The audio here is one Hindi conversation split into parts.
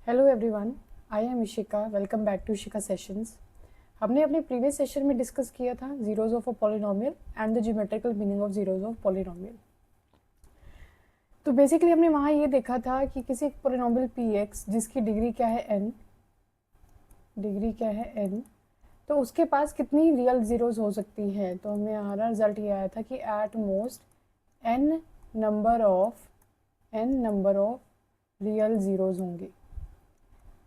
Hello everyone, I am Ishika. Welcome back to Ishika sessions. हमने अपने प्रीवियस सेशन में डिस्कस किया था zeros of a polynomial and the geometrical meaning of zeros of polynomial. तो बेसिकली हमने वहाँ ये देखा था कि किसी एक पॉलिनोमियल पी एक्स जिसकी डिग्री क्या है n, तो उसके पास कितनी रियल जीरोज हो सकती हैं। तो हमें हमारा रिजल्ट ये आया था कि at most n number of real zeros होंगे।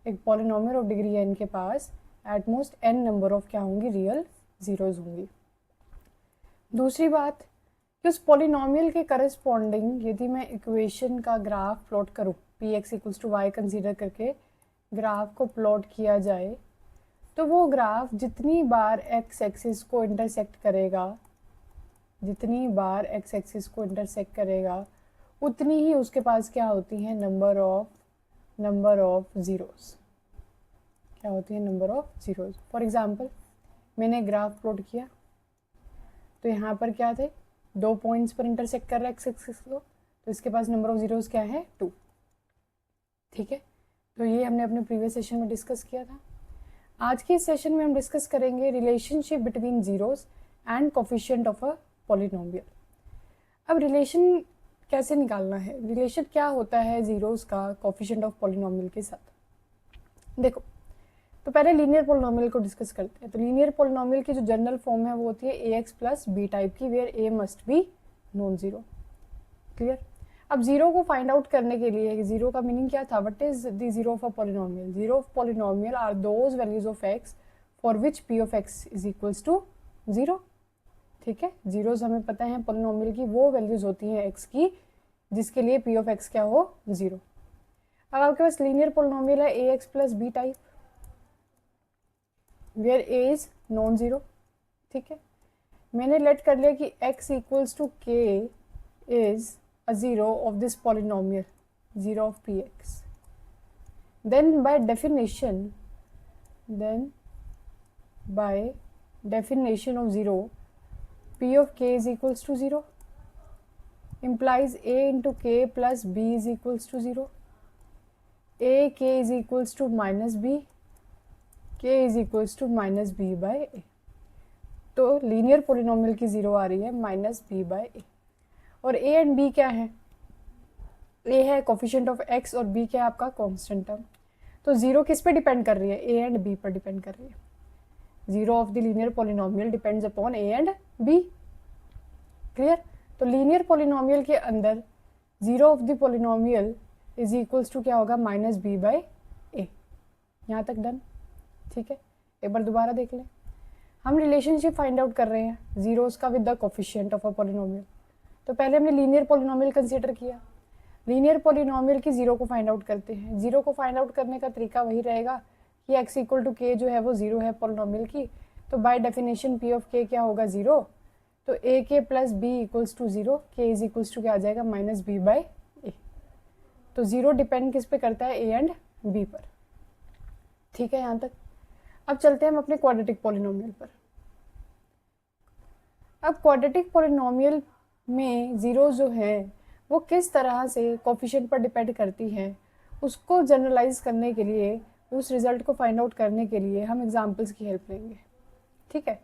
एक पॉलिनोमियल ऑफ डिग्री n के पास at most n number of क्या होंगी, रियल जीरोज होंगी। दूसरी बात कि उस पॉलिनोमियल के करस्पॉन्डिंग यदि मैं इक्वेशन का ग्राफ प्लॉट करूं, P X equals to Y consider करके ग्राफ को प्लॉट किया जाए, तो वो ग्राफ जितनी बार एक्स एक्सिस को इंटरसेक्ट करेगा उतनी ही उसके पास क्या होती है, नंबर ऑफ जीरोस। क्या होती है, number of zeros. For example मैंने ग्राफ प्लॉट किया तो यहाँ पर क्या थे, 2 पॉइंट्स पर इंटरसेक्ट कर रहा है एक्स एक्सिस को, तो इसके पास नंबर ऑफ जीरोस क्या है, 2। ठीक है, तो ये हमने अपने प्रीवियस सेशन में डिस्कस किया था। आज के सेशन में हम डिस्कस करेंगे relationship between zeros and coefficient of a polynomial. अब रिलेशन कैसे निकालना है, रिलेशन क्या होता है जीरोस का कोफिशिएंट ऑफ पॉलिनोमियल के साथ। देखो, तो पहले लीनियर पॉलिनोमियल को डिस्कस करते हैं। तो लीनियर पॉलिनोमियल की जो जनरल फॉर्म है वो होती है a x plus b type की, where a must be non zero. Clear. अब जीरो को फाइंड आउट करने के लिए, जीरो का मीनिंग क्या था, what is the zero of a polynomial. Zero of polynomial are those values of x for which p of x is equals to zero. ठीक है, जीरोज हमें पता है पॉलिनोमियल की वो वैल्यूज होती हैं एक्स की जिसके लिए पी ऑफ एक्स क्या हो, जीरो। अब आपके पास लीनियर पॉलिनोमियल है a x plus b type, where a is non zero. ठीक है, मैंने लेट कर लिया कि x equals to k is a zero of this polynomial, zero of px। Then by definition of zero, p of k is equals to 0 implies a into k plus b is equals to 0, a k is equals to minus b, k is equals to minus b by a। तो लीनियर पॉलिनोमियल की जीरो आ रही है माइनस बी बाय ए। और ए एंड बी क्या है, ए है कोफिशिएंट ऑफ एक्स और बी क्या है आपका कांस्टेंट टर्म। तो जीरो किस पे डिपेंड कर रही है, ए एंड बी पर डिपेंड कर रही है। Zero of the linear polynomial depends upon a and b. Clear. तो लीनियर पॉलिनोमियल के अंदर zero of the polynomial is equals to क्या होगा, माइनस बी बाय ए। यहाँ तक डन। ठीक है, एक बार दोबारा देख लें। हम रिलेशनशिप फाइंड आउट कर रहे हैं जीरोस का with the coefficient of a polynomial. तो पहले हमने लीनियर पॉलिनोमियल कंसीडर किया। लीनियर पॉलिनोमियल की जीरो को फाइंड आउट करते हैं। जीरो को फाइंड आउट करने का तरीका वही रहेगा कि x इक्वल टू के जो है वो जीरो है पॉलिनोमियल की, तो by definition p of k क्या होगा, जीरो। तो a k plus b equals to zero, k is equals to क्या आ जाएगा, माइनस बी बाय ए। तो जीरो डिपेंड किस पे करता है, ए एंड बी पर। ठीक है, यहाँ तक। अब चलते हैं हम अपने क्वाड्रेटिक पॉलिनोमियल पर। अब क्वाड्रेटिक पॉलिनोमियल में जीरो जो है वो किस तरह से कोफिशिएंट पर डिपेंड करती है, उसको जनरलाइज करने के लिए, उस रिजल्ट को फाइंड आउट करने के लिए हम एग्जांपल्स की हेल्प लेंगे। ठीक है,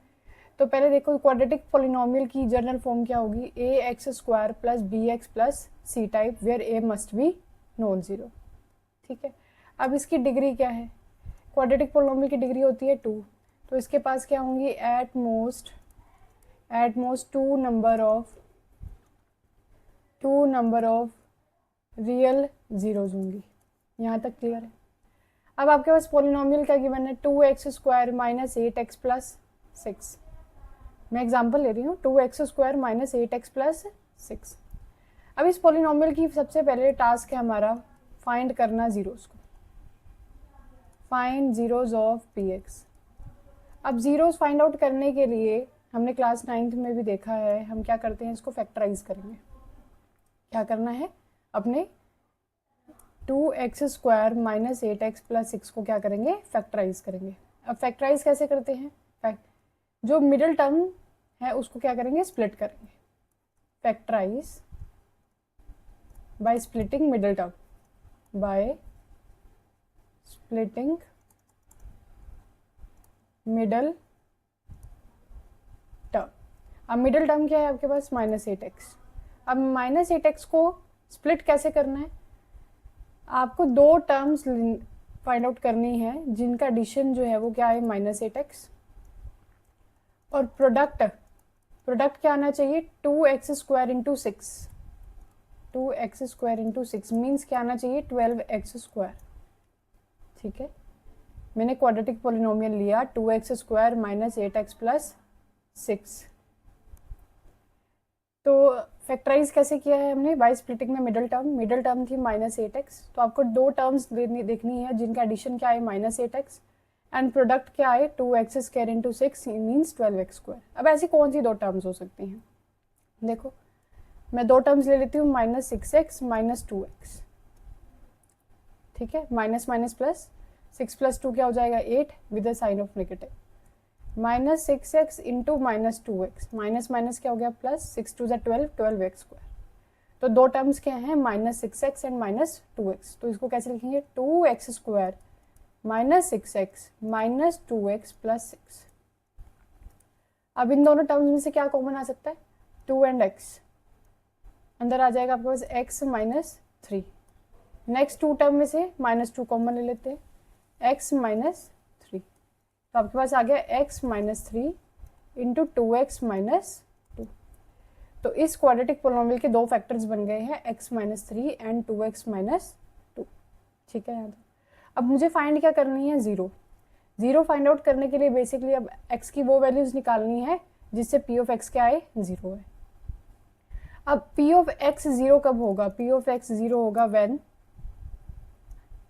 तो पहले देखो क्वाड्रेटिक पॉलिनोमियल की जनरल फॉर्म क्या होगी, a x square plus b x plus c type, where a must be non zero. ठीक है, अब इसकी डिग्री क्या है, क्वाड्रेटिक पॉलिनोमियल की डिग्री होती है 2। तो इसके पास क्या होंगी, at most two number of real zeros होंगी। यहाँ तक क्लियर है। अब आपके पास पॉलिनोमियल क्या गिवन है, 2x square minus 8x plus 6। मैं एग्जांपल ले रही हूँ, 2x square minus 8x plus 6। अब इस पॉलिनोमियल की सबसे पहले टास्क है हमारा फाइंड करना जीरोज को, फाइंड जीरोज ऑफ px। अब जीरोज फाइंड आउट करने के लिए हमने क्लास 9th में भी देखा है, हम क्या करते हैं, इसको फैक्टराइज करेंगे। क्या करना है, अपने 2x square minus 8x plus 6 को क्या करेंगे, फैक्टराइज करेंगे। अब फैक्टराइज कैसे करते हैं, जो मिडिल टर्म है उसको क्या करेंगे, स्प्लिट करेंगे। Factorize by splitting middle term, by splitting middle term. अब मिडल टर्म क्या है आपके पास, -8x। अब -8x को स्प्लिट कैसे करना है, आपको दो टर्म्स फाइंड आउट करनी है जिनका एडिशन जो है वो क्या है, -8x, और प्रोडक्ट क्या आना चाहिए, 2x² into 6। 2x² into 6 means क्या आना चाहिए, 12x²। ठीक है, मैंने क्वाड्रेटिक पॉलिनोमियल लिया 2x² माइनस 8x प्लस 6। तो फैक्टराइज कैसे किया है हमने, बाय स्प्लिटिंग में मिडल टर्म थी -8x। तो आपको दो टर्म्स देखनी है जिनका एडिशन क्या है, -8x, एंड प्रोडक्ट क्या है, 2x² इंटू 6 मीन्स 12x²। अब ऐसी कौन सी दो टर्म्स हो सकती हैं, देखो मैं दो टर्म्स ले लेती हूँ, -6x माइनस 2x। ठीक है, माइनस माइनस प्लस, 6 प्लस 2 क्या हो जाएगा, 8 with the sign of negative, -6x into -2x, minus minus क्या हो गया प्लस, 6 2 12, 12x²। तो दो टर्म्स क्या हैं, -6x एंड -2x। तो इसको कैसे लिखेंगे, 2x² minus 6x minus 2x plus 6। अब इन दोनों टर्म्स में से क्या कॉमन आ सकता है, 2 एंड x, अंदर आ जाएगा आपके पास x minus 3। Next two term में से -2 कॉमन ले लेते हैं, x माइनस 3। तो आपके पास आ गया x minus 3 into 2x minus 2। तो इस क्वाड्रेटिक पोलिनोमियल के दो फैक्टर्स बन गए हैं, x minus 3 and 2x minus 2। ठीक है, याद। अब मुझे फाइंड क्या करनी है, जीरो फाइंड आउट करने के लिए बेसिकली अब x की वो वैल्यूज निकालनी है जिससे p ऑफ x क्या है, 0 है। अब p ऑफ x 0 कब होगा, p ऑफ x 0 होगा व्हेन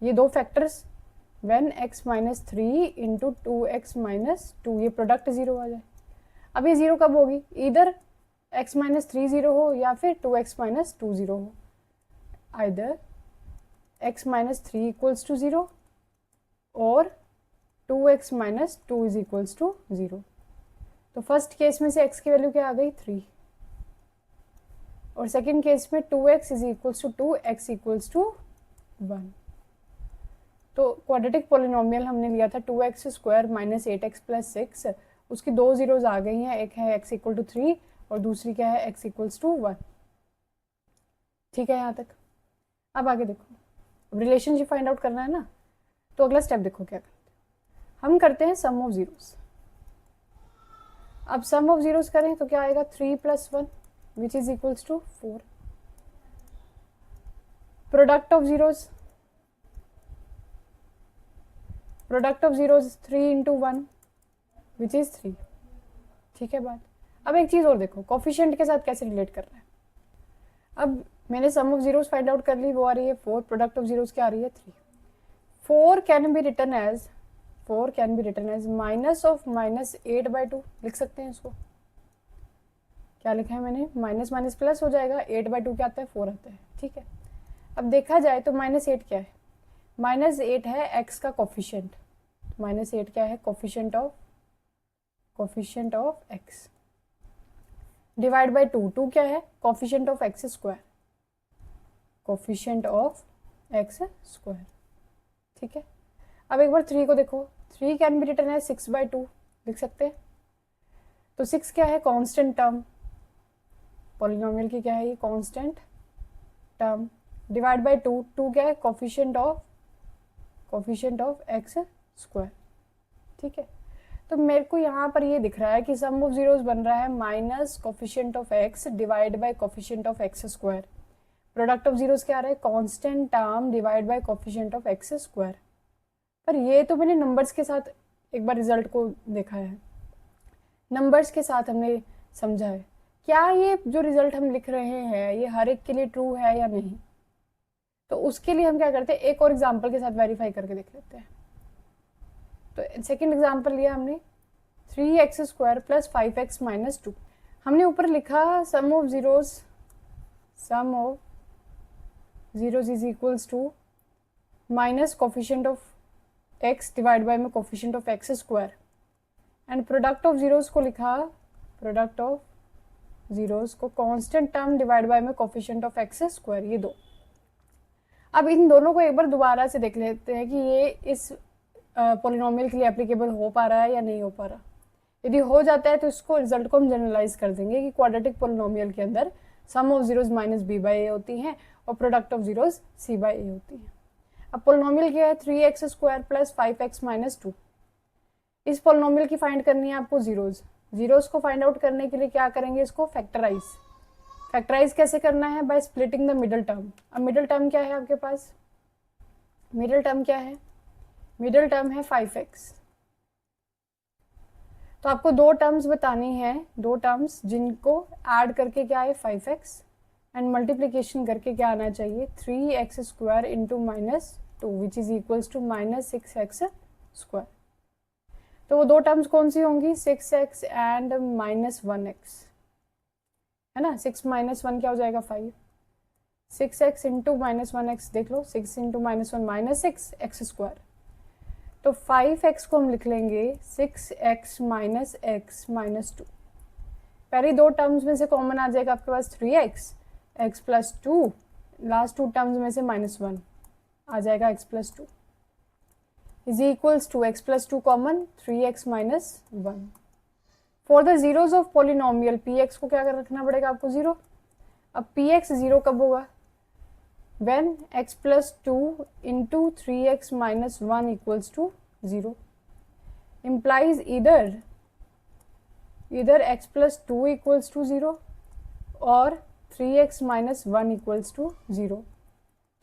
ये दो factors, when x minus 3 into 2x minus 2, ये प्रोडक्ट 0 आ जाए। अब ये 0 कब होगी, इधर x माइनस 3 0 हो या फिर 2x माइनस 2 0 हो, either x minus 3 equals to 0 और 2x minus 2 is equals to 0। तो फर्स्ट केस में से x की वैल्यू क्या आ गई, 3, और सेकेंड केस में 2x is equals to 2, x equals to 1। तो क्वाड्रेटिक पॉलिनोमियल हमने लिया था 2x² माइनस 8x प्लस 6, उसकी दो जीरोज आ गई हैं, एक है x इक्वल टू 3 और दूसरी क्या है, x इक्वल्स टू 1। ठीक है यहाँ तक। अब आगे देखो, अब रिलेशनशिप फाइंड आउट करना है ना, तो अगला स्टेप देखो क्या करते हैं, हम करते हैं सम ऑफ जीरोस। अब सम ऑफ जीरोस करें तो क्या आएगा, 3 plus 1 which is equals to 4। Product of zeros, product of zeros 3 into 1 which is 3। ठीक है बात। अब एक चीज और देखो, कोफिशिएंट के साथ कैसे रिलेट कर रहा है। अब मैंने सम ऑफ जीरोस फाइंड आउट कर ली, वो आ रही है 4, प्रोडक्ट ऑफ जीरोस क्या आ रही है, 3। 4 can be written as minus of -8/2, लिख सकते हैं इसको। क्या लिखा है मैंने, माइनस माइनस प्लस हो जाएगा, 8/2 क्या आता है, 4 आता है। ठीक है, अब देखा जाए तो -8 क्या है, -8 है x का कोफिशिएंट, -8 क्या है, coefficient of x, divide bye 2, 2 क्या है, coefficient of x², coefficient of x²। ठीक है, अब एक बार 3 को देखो, 3 कैन बी रिटन एज 6/2, लिख सकते हैं। तो 6 क्या है, कांस्टेंट टर्म, पॉलिनोमियल की क्या है ये, कांस्टेंट टर्म, डिवाइड बाय 2, 2 क्या है, कोफिशिएंट ऑफ x²। ठीक है, तो मेरे को यहाँ पर ये दिख रहा है कि सम ऑफ जीरोस बन रहा है minus coefficient of x divide bye coefficient of x²। Product of zeros क्या आ रहा है, constant term divide bye coefficient of x²। पर ये तो मैंने नंबर्स के साथ एक बार रिजल्ट को देखा है, नंबर्स के साथ हमने समझा है, क्या ये जो रिजल्ट हम लिख रहे हैं ये हर एक के लिए ट्रू है या नहीं। तो उसके लिए हम क्या करते हैं, एक और एग्जांपल के साथ वेरीफाई करके देख लेते हैं। तो सेकंड एग्जांपल लिया हमने, 3x² प्लस 5x माइनस 2। हमने ऊपर लिखा sum of zeros is equals to minus coefficient of x divide by में coefficient of x², and product of zeros को लिखा, प्रोडक्ट ऑफ जीरोस को कांस्टेंट टर्म डिवाइड बाय में कोफिशिएंट ऑफ x², ये दो। अब इन दोनों को एक बार दोबारा से देख लेते हैं कि ये इस पॉलिनोमियल के लिए एप्लीकेबल हो पा रहा है या नहीं हो पा रहा। यदि हो जाता है तो इसको रिजल्ट को हम जनरलाइज कर देंगे कि क्वाड्रेटिक पॉलिनोमियल के अंदर sum of zeros minus b by a होती हैं और product of zeros c by a होती है। अब पॉलिनोमियल क्या है, 3x square plus 5x minus 2। इस पॉलिनोमियल की फाइंड करनी है आपको जीरोज। जीरोज को फाइंड आउट करने के लिए क्या करेंगे, इसको फैक्टराइज। फैक्टराइज कैसे करना है, by splitting the middle term. अब मिडल टर्म क्या है आपके पास, मिडल टर्म क्या है, मिडल टर्म है 5x। तो आपको दो टर्म्स बतानी है, दो टर्म्स जिनको ऐड करके क्या है 5x एंड मल्टीप्लीकेशन करके क्या आना चाहिए 3x square into minus 2 which is equals to minus 6x square. तो वो दो टर्म्स कौन सी होंगी, 6x एंड माइनस 1x, है ना। 6 माइनस 1 क्या हो जाएगा 5, 6x इंटू माइनस 1x, देख लो 6 into minus 1 minus 6x square. तो 5x को हम लिख लेंगे 6x माइनस x माइनस 2। पहली दो टर्म्स में से कॉमन आ जाएगा आपके पास 3x, x plus 2, last two terms में से माइनस 1 आ जाएगा x plus 2 is equals to x plus 2 common 3x minus 1। For the zeros of polynomial px को क्या कर रखना पड़ेगा आपको 0। अब px 0 कब होगा, when x plus 2 into 3x minus 1 equals to 0 implies either x plus 2 equals to 0 और 3x minus 1 equals to 0।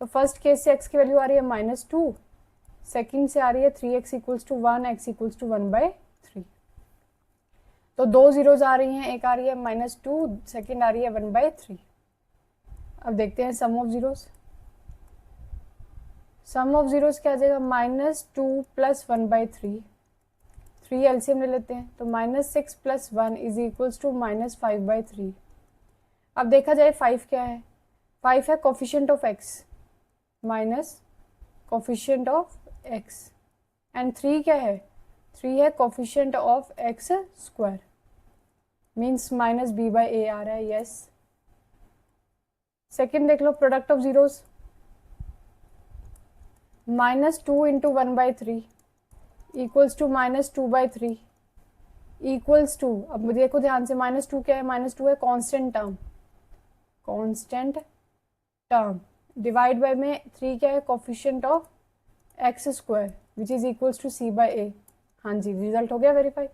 तो फर्स्ट केस से x की वैल्यू आ रही है माइनस 2, सेकेंड से आ रही है 3x equals to 1, x equals to 1/3। तो दो जीरोज आ रही हैं, एक आ रही है माइनस 2, सेकेंड आ रही है 1/3। अब देखते हैं sum of zeros. Sum of zeros क्या आ जाएगा, माइनस 2 प्लस 1/3, 3 एलसीएम ले लेते हैं तो minus 6 plus 1 is equals to minus 5/3। अब देखा जाए 5 क्या है, 5 है coefficient of x minus coefficient of x and 3 क्या है, 3 है coefficient of x square, means minus b by a आ रहा है, यस। सेकेंड देख लो, product of zeros minus 2 into 1/3 equals to minus 2/3 equals to, अब देखो ध्यान से, माइनस 2 क्या है, माइनस 2 है constant term, constant term divide by में 3 क्या है coefficient of x square which is equals to c by a. हाँ जी, रिजल्ट हो गया वेरीफाई,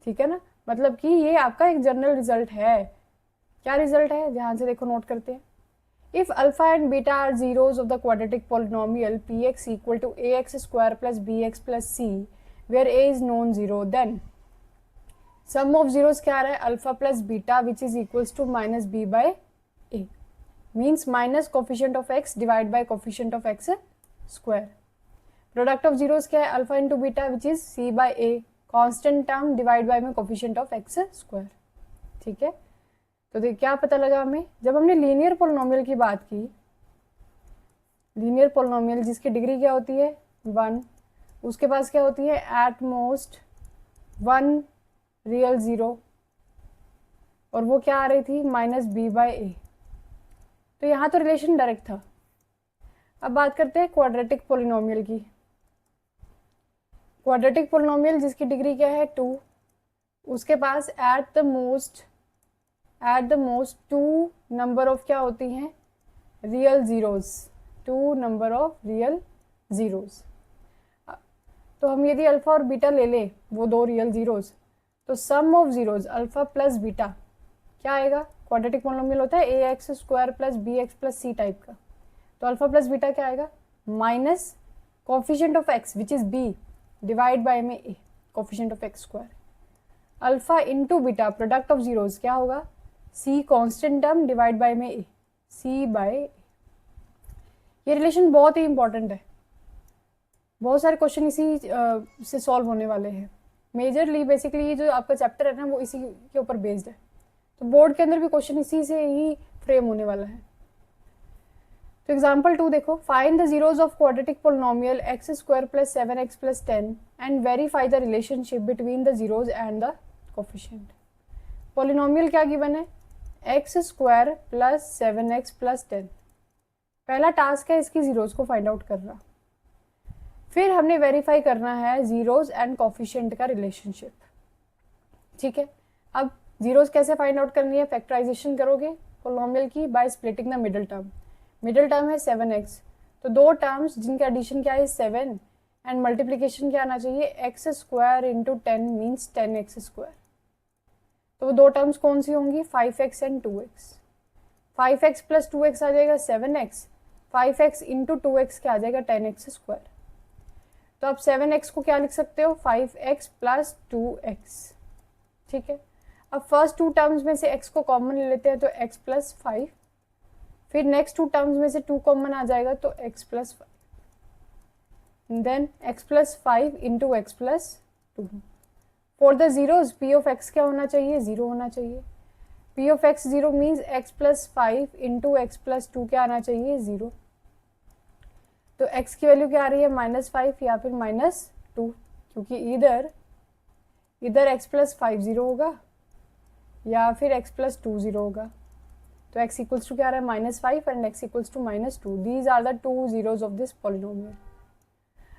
ठीक है ना। मतलब कि ये आपका एक जनरल रिजल्ट है। क्या रिजल्ट है, ध्यान से देखो, नोट करते हैं। If alpha and beta are zeros of the quadratic polynomial px equal to ax square plus bx plus c, where a is non-zero, then sum of zeros क्या आ रहा है, alpha plus beta which is equals to minus b by a, means minus coefficient of x divided by coefficient of x square। Product of zeros क्या है, alpha into beta which is c by a, constant term divided by में coefficient of x square, ठीक है। तो देख क्या पता लगा हमें, जब हमने लीनियर पोलिनोमियल की बात की, लीनियर पोलिनोमियल जिसकी डिग्री क्या होती है 1, उसके पास क्या होती है एट मोस्ट 1 रियल 0, और वो क्या आ रही थी माइनस b बाई ए। तो यहाँ तो रिलेशन डायरेक्ट था। अब बात करते हैं क्वाड्रेटिक पोलिनोमियल की। क्वाड्रेटिक पोलिनोमियल जिसकी डिग्री क्या है 2, उसके पास at the most 2 number of क्या होती हैं real zeros, 2 number of real zeros. तो हम यदि अल्फा और बीटा ले लें, वो दो रियल जीरोज, तो sum of zeros alpha plus beta क्या आएगा, क्वाड्रेटिक पोलिनोमियल होता है a x square plus b x plus c type का। तो अल्फा प्लस बीटा क्या आएगा, minus coefficient of x which is b divide by में a, coefficient of x square, alpha into beta product of zeros क्या होगा c constant term divide by में ए, सी बाय। ये रिलेशन बहुत ही इंपॉर्टेंट है, बहुत सारे क्वेश्चन इसी से सॉल्व होने वाले हैं। मेजरली बेसिकली ये जो आपका चैप्टर है ना वो इसी के ऊपर बेस्ड है, तो बोर्ड के अंदर भी क्वेश्चन इसी से ही फ्रेम होने वाला है। तो एग्जाम्पल 2 देखो, find the zeros of quadratic polynomial x square plus 7x plus 10 and verify the relationship between the zeros and the coefficient. Polynomial क्या गिवन है, x square plus 7x plus 10। पहला टास्क है इसकी जीरोज को फाइंड आउट करना। फिर हमने वेरीफाई करना है जीरोज एंड कोफिशिएंट का रिलेशनशिप। ठीक है, अब जीरोज कैसे फाइंड आउट करनी है? फैक्टराइजेशन करोगे पोलिनोमियल की by splitting the middle term. Middle term है 7x, तो दो टर्म्स जिनका एडिशन क्या है 7 एंड मल्टीप्लीकेशन क्या आना चाहिए x square into 10 means 10x square. तो वो दो टर्म्स कौन सी होंगी? 5x and 2x। 5x plus 2x आ जाएगा 7x, 5x इंटू 2x क्या आ जाएगा 10x स्क्वायर। तो आप 7x को क्या लिख सकते हो? 5x plus 2x। ठीक है, अब फर्स्ट टू टर्म्स में से x को कॉमन ले लेते हैं तो x प्लस 5, फिर नेक्स्ट टू टर्म्स में से 2 कॉमन आ जाएगा तो x plus 5, then x plus 5 into x plus 2। For the zeros p of x क्या होना चाहिए? 0 होना चाहिए। p of x 0 means x plus 5 into x plus 2 क्या आना चाहिए? 0। तो x की वैल्यू क्या आ रही है? -5 या फिर -2, क्योंकि इधर x प्लस 5 0 होगा या फिर x प्लस 2 0 होगा। तो x इक्वल्स टू क्या आ रहा है? -5 and x equals to -2। These are the two zeros of this polynomial.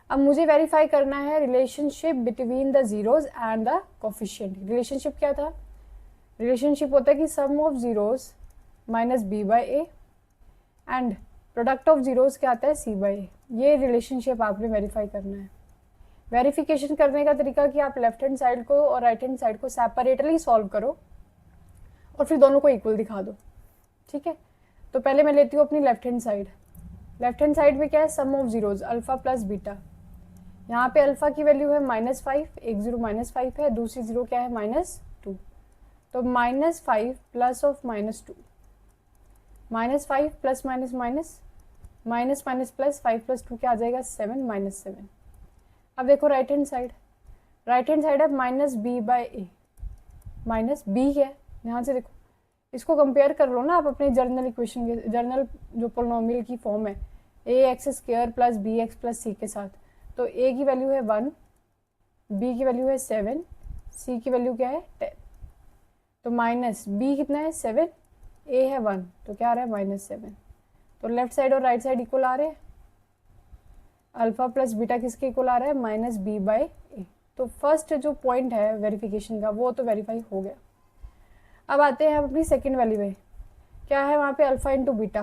अब मुझे वेरीफाई करना है relationship between the zeros and the coefficient. Relationship क्या था? रिलेशनशिप होता है कि sum of zeros minus b by a and product of zeros क्या आता है? c by a. ये रिलेशनशिप आपने वेरीफाई करना है। वेरिफिकेशन करने का तरीका कि आप लेफ्ट हैंड साइड को और राइट हैंड साइड को सेपरेटली सॉल्व करो और फिर दोनों को इक्वल दिखा दो। ठीक है, तो पहले मैं लेती हूँ अपनी left hand side. Left hand side में क्या है? Sum of zeros alpha plus beta. यहाँ पे अल्फा की वैल्यू है -5, एक जीरो -5 है, दूसरी जीरो क्या है? -2। तो -5 plus of -2, -5 plus minus minus minus minus plus 5 plus 2 क्या आ जाएगा? 7 -7। अब देखो राइट हैंड साइड है -b बाई ए। -b है, यहाँ से देखो इसको कंपेयर कर लो ना आप अपने जर्नल इक्वेशन के, जर्नल जो पोलिनोमियल की फॉर्म है ax² plus bx plus c के साथ। तो a की वैल्यू है 1, b की वैल्यू है 7, c की वैल्यू क्या है 10। तो माइनस b कितना है 7, a है 1, तो क्या आ रहा है -7। तो लेफ्ट साइड और राइट साइड इक्वल आ रहे हैं। अल्फा प्लस बीटा किसके इक्वल आ रहा है? -b बाई ए। तो फर्स्ट जो पॉइंट है वेरिफिकेशन का वो तो वेरीफाई हो गया। अब आते हैं अपनी सेकेंड वैल्यू में। क्या है वहाँ पे? Alpha into beta.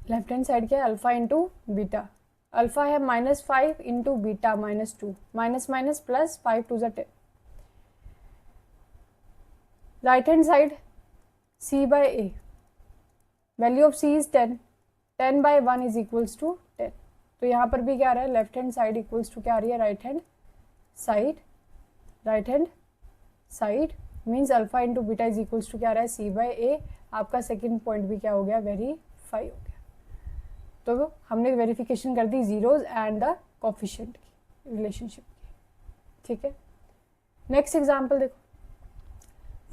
Left hand side क्या है? Alpha into beta. अल्फा है -5 into beta -2, minus minus plus 5 2 10। Right hand side c by a, value of c is 10, 10 by 1 is equals to 10। तो यहाँ पर भी क्या आ रहा है? Left hand side equals to क्या आ रही है? Right hand side means alpha into beta is equals to क्या आ रहा है? c बाई ए। आपका सेकेंड पॉइंट भी क्या हो गया? वेरीफाई हो गया। तो हमने वेरिफिकेशन कर दी जीरोज एंड द कोफिशिएंट की रिलेशनशिप की। ठीक है, नेक्स्ट एग्जाम्पल देखो।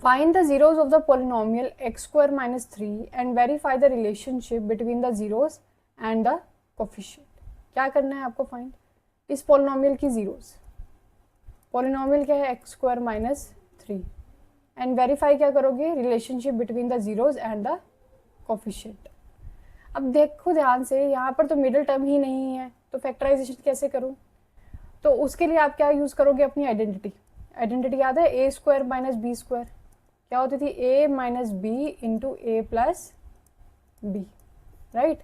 Find the zeros of the polynomial x² - 3 and verify the relationship between the zeros and the coefficient. क्या करना है आपको? फाइंड इस पोलिनोमियल की जीरोज। पोलिनोमियल क्या है? x² - 3 एंड वेरीफाई क्या करोगे? Relationship between the zeros and the coefficient. अब देखो ध्यान से, यहाँ पर तो मिडिल टर्म ही नहीं है, तो फैक्टराइजेशन कैसे करूँ? तो उसके लिए आप क्या यूज करोगे? अपनी आइडेंटिटी याद है? a² - b²। क्या होती थी? a minus b into a plus b, right.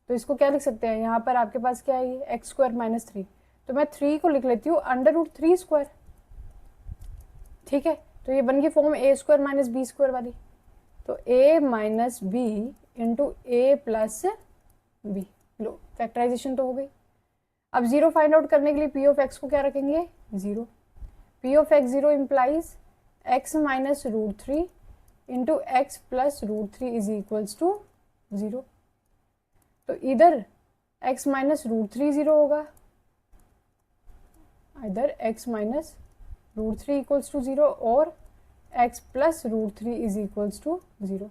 तो इसको क्या लिख सकते हैं? यहाँ पर आपके पास क्या है? x² - 3। तो मैं 3 को लिख लेती हूँ √3²। ठीक है, तो ये बन गई फॉर्म a² - b² वाली। तो a minus b into a plus b. लो, फैक्टराइजेशन तो हो गई। अब जीरो फाइंड आउट करने के लिए p ऑफ x को क्या रखेंगे? 0। p of x 0 implies x minus √3 into x plus √3 is equals to 0। तो इधर x माइनस √3 0 होगा, इधर x माइनस √3 इक्वल्स टू 0 और x plus √3 is equals to 0।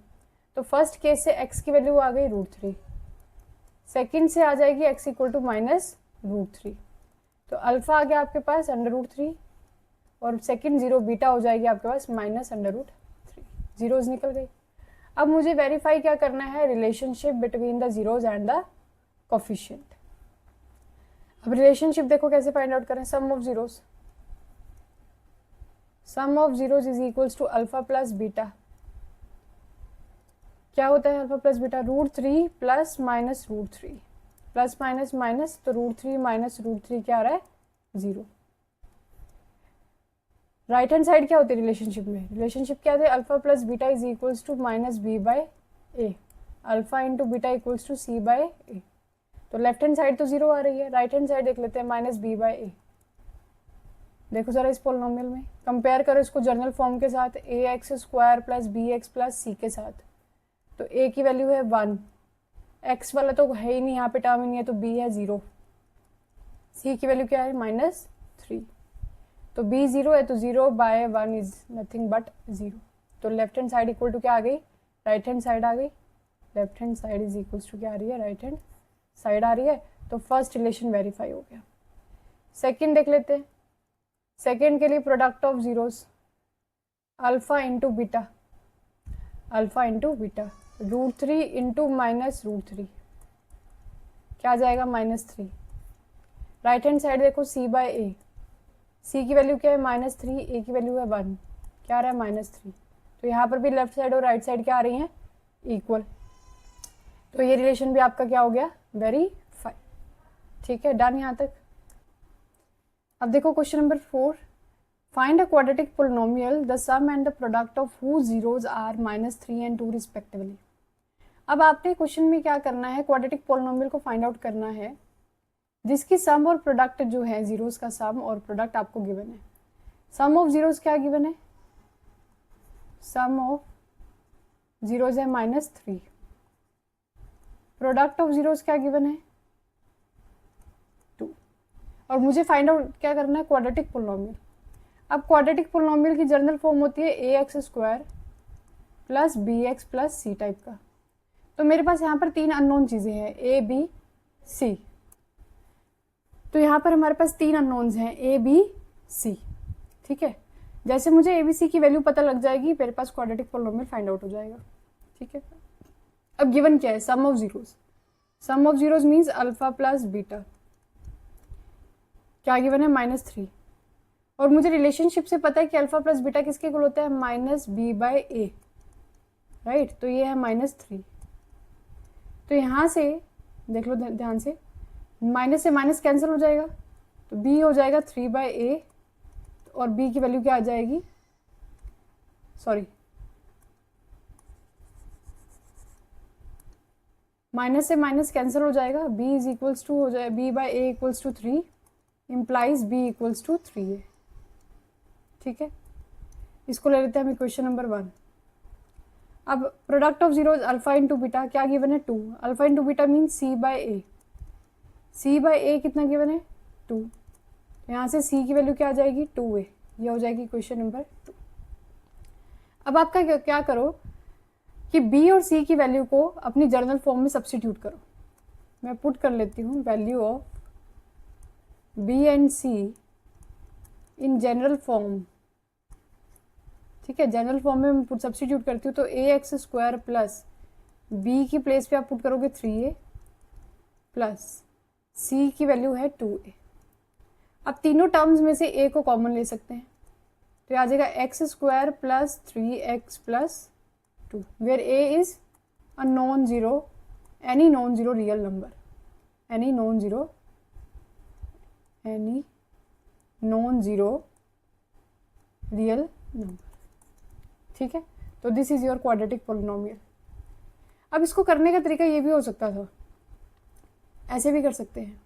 तो फर्स्ट केस से x की वैल्यू आ गई √3, सेकेंड से आ जाएगी x इक्वल टू माइनस √3। तो अल्फा आ गया आपके पास √3 और सेकेंड 0 बीटा हो जाएगी आपके पास -√3। जीरोज निकल गई। अब मुझे वेरीफाई क्या करना है, relationship between the zeros and the coefficient. अब रिलेशनशिप देखो कैसे फाइंड आउट करें, sum of zeros, sum of zeros is equals to alpha plus beta. क्या होता है alpha plus beta, √3 plus minus √3, plus minus minus, तो √3 माइनस √3 क्या आ रहा है, 0। राइट हैंड साइड क्या होती है रिलेशनशिप में, रिलेशनशिप क्या है, alpha plus beta is equals to minus b by a, alpha into beta equals to c by a. तो लेफ्ट हैंड साइड तो 0 आ रही है, राइट हैंड साइड देख लेते हैं माइनस बी बाय ए। देखो जरा इस पोलिनोमियल में कंपेयर करो इसको जनरल फॉर्म के साथ, a x square plus b x plus c के साथ। तो ए की वैल्यू है 1, एक्स वाला तो है ही नहीं यहाँ पे, टर्म ही नहीं है, तो बी है 0, सी की वैल्यू क्या है -3, तो b 0 है, तो 0 बाय 1 इज नथिंग बट 0। तो left hand side equal to क्या आ गई, राइट हैंड साइड आ गई, left hand side is equal to क्या आ रही है, राइट हैंड साइड आ रही है। तो फर्स्ट रिलेशन वेरीफाई हो गया। सेकंड देख लेते हैं, सेकंड के लिए product of zeros, alpha into beta, alpha into beta, √3 into minus √3 क्या आ जाएगा, -3। राइट हैंड साइड देखो c बाय ए, c की वैल्यू क्या है -3, a की वैल्यू है 1, क्या आ रहा है -3। तो यहाँ पर भी लेफ्ट साइड और राइट साइड क्या आ रही हैं, इक्वल। तो ये रिलेशन भी आपका क्या हो गया, वेरीफाई। ठीक है, डन यहाँ तक। अब देखो question number 4, find a quadratic polynomial the sum and the product of whose zeros are -3 and 2 respectively. अब आपने क्वेश्चन में क्या करना है, क्वाड्रेटिक पोलिनोमियल को फाइंड आउट करना है जिसकी सम और प्रोडक्ट जो है, जीरोस का सम और प्रोडक्ट आपको गिवन है। सम ऑफ जीरोस क्या गिवन है, सम ऑफ जीरोस है -3, प्रोडक्ट ऑफ जीरोस क्या गिवन है 2, और मुझे फाइंड आउट क्या करना है, क्वाड्रेटिक पोलिनोमियल। अब क्वाड्रेटिक पोलिनोमियल की जनरल फॉर्म होती है a x square plus b x plus c type का। तो मेरे पास यहाँ पर 3 अननोन चीजें हैं, ए बी सी। तो यहाँ पर हमारे पास 3 अननोन्स हैं, ए बी सी। ठीक है, जैसे मुझे ए बी सी की वैल्यू पता लग जाएगी, मेरे पास क्वाड्रेटिक पोलिनोमियल फाइंड आउट हो जाएगा। ठीक है, अब गिवन क्या है, sum of zeros, sum of zeros means alpha plus beta, क्या गिवन है -3, और मुझे रिलेशनशिप से पता है कि अल्फा प्लस बीटा किसके इक्वल होता है, -b बाय ए, राइट। तो ये है -3। तो यहाँ से देख लो ध्यान से, माइनस से माइनस कैंसिल हो जाएगा, तो b हो जाएगा 3 बाय ए, और b की वैल्यू क्या आ जाएगी, सॉरी माइनस से माइनस कैंसिल हो जाएगा, b इज इक्वल्स टू हो जाए b by a equals to 3, implies b equals to 3a। ठीक है, इसको ले लेते हैं हम इक्वेशन नंबर 1। अब product of zeros alpha into beta क्या गिवन है 2, alpha into beta mean c by a, c by a कितना गिवन है 2, तो यहाँ से c की वैल्यू क्या आ जाएगी 2a, ये हो जाएगी क्वेश्चन नंबर 2। अब आपका क्या करो कि b और c की वैल्यू को अपनी जनरल फॉर्म में सब्स्टिट्यूट करो। मैं पुट कर लेती हूँ value of b and c in general form. ठीक है, जनरल फॉर्म में मैं पुट सब्स्टिट्यूट करती हूँ, तो ए एक्स स्क्वायर प्लस बी की प्लेस पे आप पुट करोगे 3a प्लस सी की वैल्यू है 2a। अब तीनों टर्म्स में से a को कॉमन ले सकते हैं, तो आ जाएगा x square plus 3x plus 2, where a is a non zero, any non zero real number, any non zero real number. ठीक है, तो this is your quadratic polynomial. अब इसको करने का तरीका ये भी हो सकता था, ऐसे भी कर सकते हैं।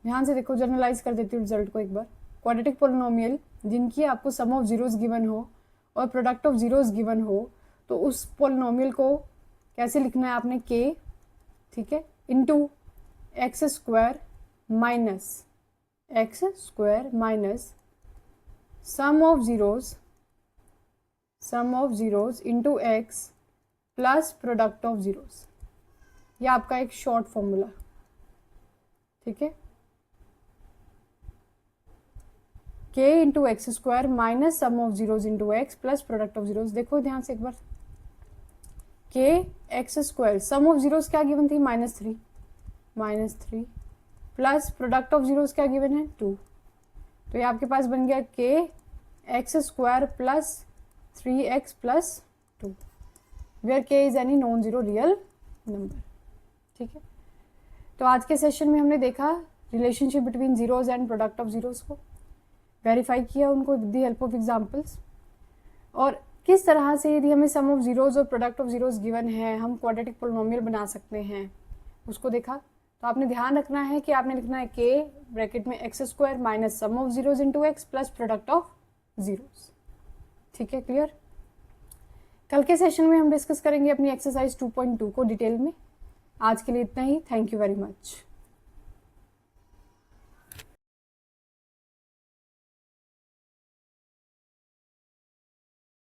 ध्यान से देखो, जनरलाइज कर देती हूँ रिजल्ट को एक बार। क्वाड्रेटिक पोलिनोमियल जिनकी आपको सम ऑफ जीरोस गिवन हो और प्रोडक्ट ऑफ जीरोस गिवन हो, तो उस पोलिनोमियल को कैसे लिखना है आपने, k, ठीक है, into x square minus sum of zeros into x plus product of zeros. ये आपका एक शॉर्ट फॉर्मूला। ठीक है, k इंटू x square minus sum of zeros into x plus product of जीरोस। देखो ध्यान से एक बार, k x square, sum of zeros क्या गिवन थी -3 प्लस प्रोडक्ट ऑफ जीरोस क्या गिवन है 2, तो ये आपके पास बन गया k x square plus 3x plus 2 where के is any non zero real number. ठीक है, तो आज के सेशन में हमने देखा relationship between zeros and product of zeros को, वेरीफाई किया उनको with the help of examples, और किस तरह से यदि हमें सम ऑफ जीरोज और प्रोडक्ट ऑफ जीरोज गिवन है हम क्वाड्रेटिक पोलिनोमियल बना सकते हैं उसको देखा। तो आपने ध्यान रखना है कि आपने लिखना है के ब्रैकेट में x square minus sum of zeros into x plus product of zeros. ठीक है, क्लियर। कल के सेशन में हम डिस्कस करेंगे अपनी एक्सरसाइज 2.2 को डिटेल में। आज के लिए इतना ही, थैंक यू वेरी मच।